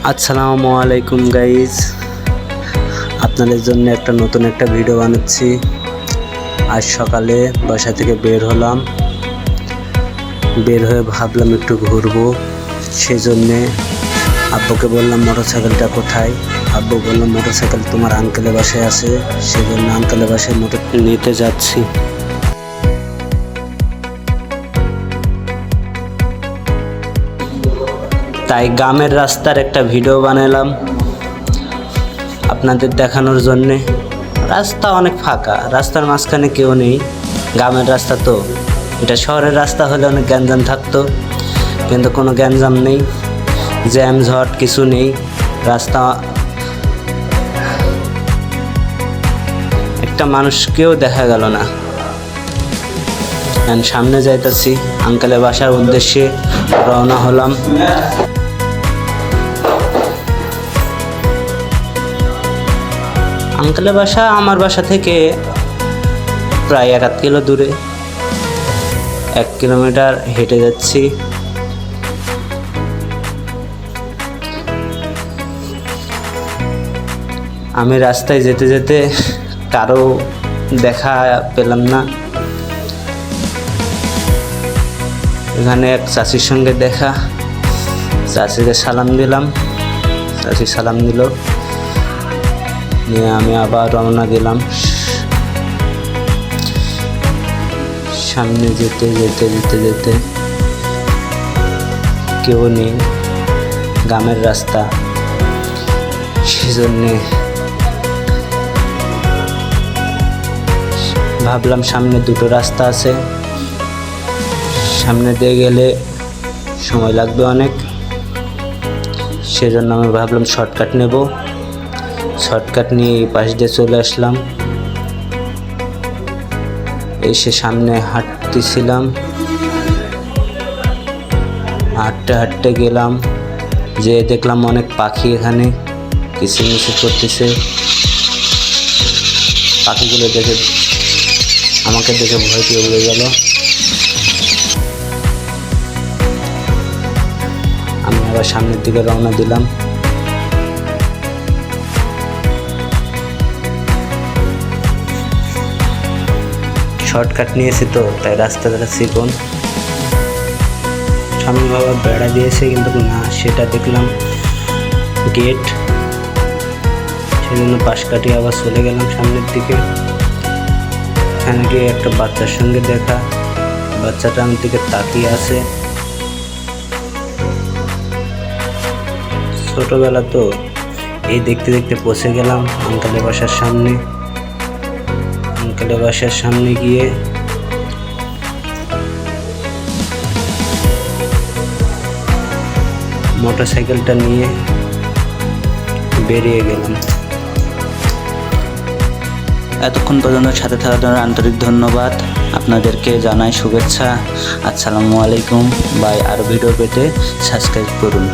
আসসালামু আলাইকুম গাইজ, আপনাদের জন্য নতুন একটা ভিডিও বানাচ্ছি। আজ সকালে বাসা থেকে বের হলাম, বের হয়ে ভাবলাম একটু ঘুরবো। সেজন্যে আব্বুকে বললাম মোটরসাইকেলটা কোথায়। আব্বু বললাম মোটরসাইকেল তোমার আঙ্কেলের বাসায় আছে, সেজন্য আঙ্কেলের বাসায় মোটর নিতে যাচ্ছি। তাই গ্রামের রাস্তার একটা ভিডিও বানালাম আপনাদের দেখানোর জন্যে। রাস্তা অনেক ফাঁকা, রাস্তার মাঝখানে কেউ নেই। গ্রামের রাস্তা তো, এটা শহরের রাস্তা হলে অনেক গ্যাঞ্জাম থাকতো, কিন্তু কোনো গ্যাঞ্জাম নেই, জ্যাম ঝট কিছু নেই। রাস্তা একটা মানুষকেও দেখা গেল না। সামনে যাইতেছি, আঙ্কেলের বাসার উদ্দেশ্যে রওনা হলাম। আঙ্কেলের বাসা আমার বাসা থেকে প্রায় 1.5 কিলো দূরে, 1 কিলোমিটার হেঁটে যাচ্ছি। আমি রাস্তায় যেতে যেতে কারো দেখা পেলাম না। এখানে এক চাচির সঙ্গে দেখা, চাচিকে সালাম দিলাম, চাচি সালাম দিল, নিয়ে আমি আবার রওনা দিলাম। সামনে যেতে যেতে যেতে যেতে কেউ নেই, গ্রামের রাস্তা, সেজন্যে ভাবলাম সামনে দুটো রাস্তা আছে, সামনে দিয়ে গেলে সময় লাগবে অনেক। সেজন্য আমি ভাবলাম শর্টকাট নেব। শর্টকাট নিয়ে এই পাশ দিয়ে চলে আসলাম। এসে সামনে হাঁটতেছিলাম, হাঁটতে হাঁটতে গেলাম, যে দেখলাম অনেক পাখি এখানে কিচিরমিচির করতেছে। পাখিগুলো দেখে আমাকে দেখে ভয় পেয়ে উড়ে গেল। আমি আবার সামনের দিকে রওনা দিলাম। শর্টকাট নিয়েছি তো, তাই রাস্তাটা চিকন। সামনে বাবা বেড়া দিয়েছে, কিন্তু না, সেটা দেখলাম গেট, সেজন্য পাশ কাটিয়ে আবার চলে গেলাম সামনের দিকে। এখানে গিয়ে একটা বাচ্চার সঙ্গে দেখা, বাচ্চাটা আমার দিকে তাকিয়ে আছে। ছোটবেলা তো, এই দেখতে দেখতে পৌঁছে গেলাম আঙ্কেলের বাসার সামনে। আঙ্কেলের বাসার সামনে গিয়ে মোটরসাইকেলটা নিয়ে বেরিয়ে গেলাম। এতক্ষণ পর্যন্ত সাথে থাকার জন্য আন্তরিক ধন্যবাদ। আপনাদেরকে জানাই শুভেচ্ছা। আসসালামু আলাইকুম। বাই। আরও ভিডিও পেতে সাবস্ক্রাইব করুন।